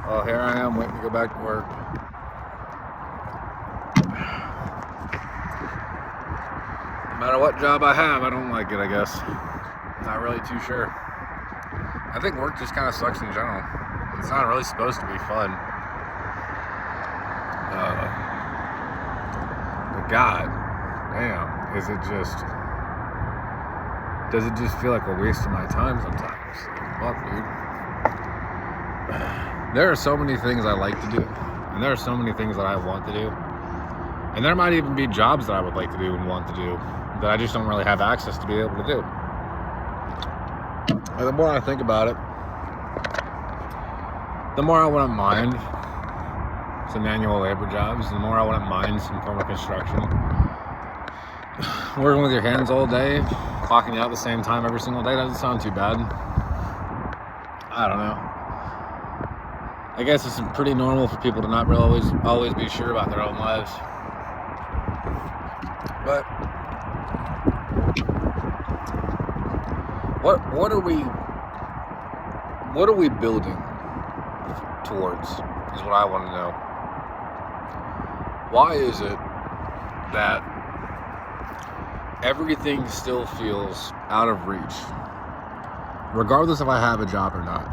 Well, here I am waiting to go back to work. No matter what job I have, I don't like it, I guess. Not really too sure. I think work just kind of sucks in general. It's not really supposed to be fun. But God, damn, does it just feel like a waste of my time sometimes? Fuck, dude. There are so many things I like to do, and there are so many things that I want to do, and there might even be jobs that I would like to do and want to do that I just don't really have access to be able to do. And the more I think about it, the more I wouldn't mind some manual labor jobs, the more I wouldn't mind some form of construction. Working with your hands all day, clocking out at the same time every single day doesn't sound too bad. I don't know. I guess it's pretty normal for people to not really always be sure about their own lives. But what are we building towards is what I want to know. Why is it that everything still feels out of reach, regardless if I have a job or not?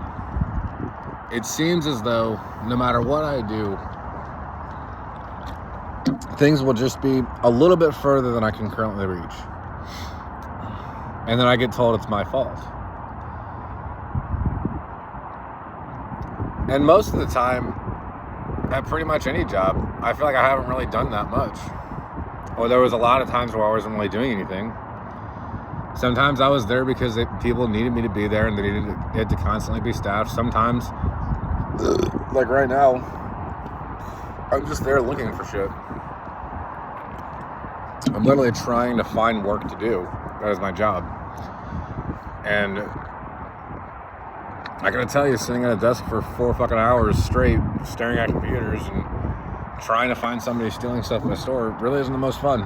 It seems as though no matter what I do, things will just be a little bit further than I can currently reach. And then I get told it's my fault. And most of the time, at pretty much any job, I feel like I haven't really done that much. Or there was a lot of times where I wasn't really doing anything. Sometimes I was there because people needed me to be there and they needed it to constantly be staffed. Sometimes, like right now, I'm just there looking for shit. I'm literally trying to find work to do. That is my job. And I gotta tell you, sitting at a desk for 4 fucking hours straight, staring at computers and trying to find somebody stealing stuff in the store really isn't the most fun.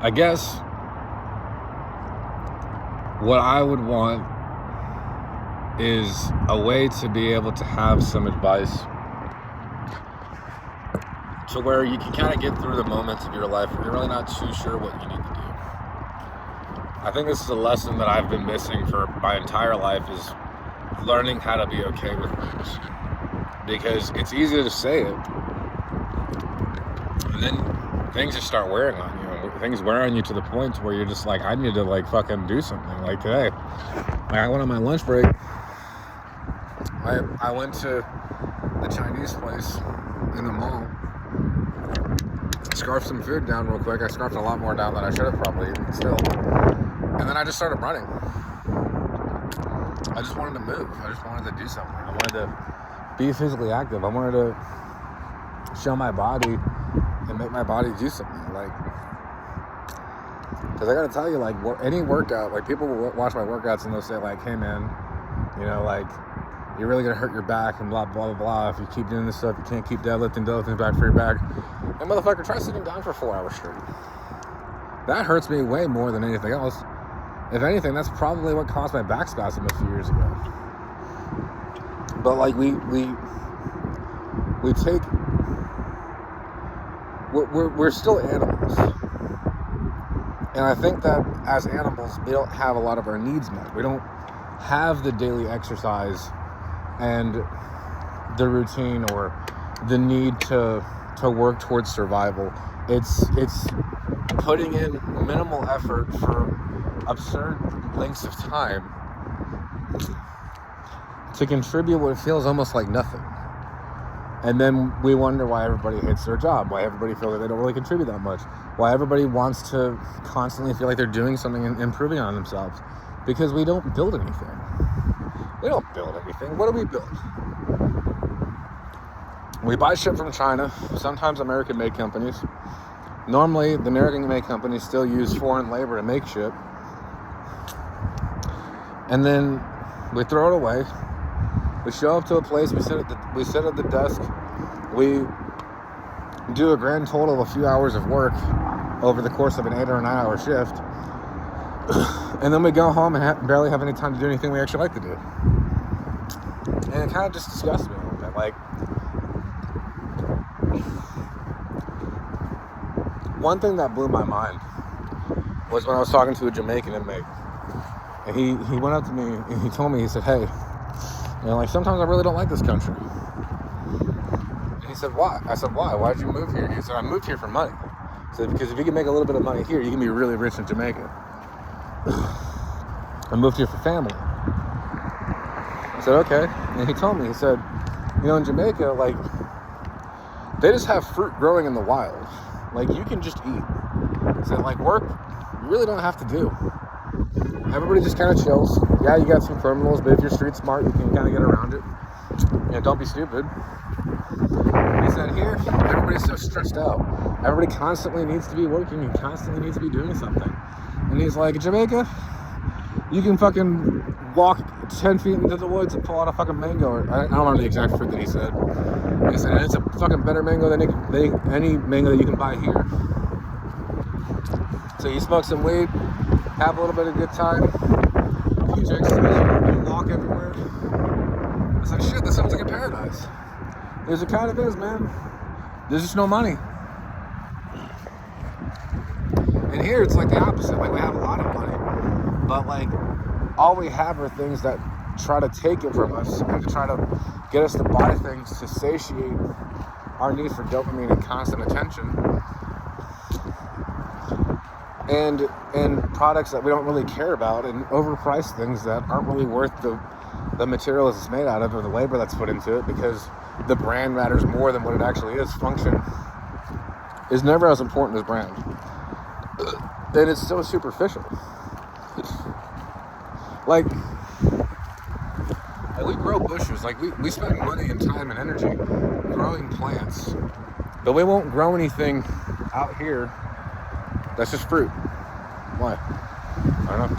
I guess what I would want is a way to be able to have some advice to where you can kind of get through the moments of your life where you're really not too sure what you need to do. I think this is a lesson that I've been missing for my entire life, is learning how to be okay with things. Because it's easy to say it, and then things just start wearing on you. Things wear on you to the point where you're just like, I need to like fucking do something. Like today, I went on my lunch break. I went to the Chinese place in the mall, scarfed some food down real quick. I scarfed a lot more down than I should have probably, but still. And then I just started running. I just wanted to move. I just wanted to do something. I wanted to be physically active. I wanted to show my body and make my body do something. Like, because I gotta tell you, like, any workout, like, people will watch my workouts and they'll say, like, hey man, you know, like, you're really gonna hurt your back and blah blah blah blah if you keep doing this stuff. You can't keep deadlifting back for your back. And motherfucker, try sitting down for 4 hours straight. That hurts me way more than anything else. If anything, that's probably what caused my back spasm a few years ago. But like we're still animals. And I think that as animals, we don't have a lot of our needs met. We don't have the daily exercise and the routine or the need to work towards survival. It's putting in minimal effort for absurd lengths of time to contribute what feels almost like nothing. And then we wonder why everybody hates their job, why everybody feels like they don't really contribute that much, why everybody wants to constantly feel like they're doing something and improving on themselves. Because we don't build anything. We don't build anything. What do we build? We buy shit from China, sometimes American-made companies. Normally, the American-made companies still use foreign labor to make shit. And then we throw it away. We show up to a place, we sit at the desk, we do a grand total of a few hours of work over the course of an 8 or 9 hour shift. And then we go home and barely have any time to do anything we actually like to do. And it kind of just disgusts me a little bit. Like, one thing that blew my mind was when I was talking to a Jamaican inmate. And he went up to me and he told me, he said, hey, like, sometimes I really don't like this country. And he said, why? I said, why? Why did you move here? He said, I moved here for money. He said, because if you can make a little bit of money here, you can be really rich in Jamaica. I moved here for family. I said, okay. And he told me, he said, in Jamaica, like, they just have fruit growing in the wild. Like, you can just eat. He said, like, work, you really don't have to do. Everybody just kind of chills. Yeah, you got some criminals, but if you're street smart, you can kind of get around it. Don't be stupid. He said, here, everybody's so stressed out. Everybody constantly needs to be working and constantly needs to be doing something. And he's like, Jamaica, you can fucking walk 10 feet into the woods and pull out a fucking mango. I don't remember the exact fruit that he said. He said, and it's a fucking better mango than any mango that you can buy here. So you smoke some weed, have a little bit of good time, you drink some, you walk everywhere. It's like, shit, this sounds like a paradise. It kind of is, man. There's just no money. And here it's like the opposite. Like, we have a lot of money, but like, all we have are things that try to take it from us and to try to get us to buy things to satiate our need for dopamine and constant attention. And products that we don't really care about, and overpriced things that aren't really worth the materials it's made out of or the labor that's put into it, because the brand matters more than what it actually is. Function is never as important as brand. And it's so superficial. Like we grow bushes. Like, we spend money and time and energy growing plants, but we won't grow anything out here that's just fruit. Why? I don't know.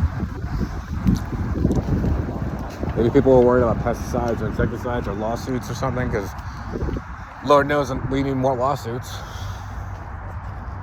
Maybe people are worried about pesticides or insecticides or lawsuits or something, because Lord knows we need more lawsuits.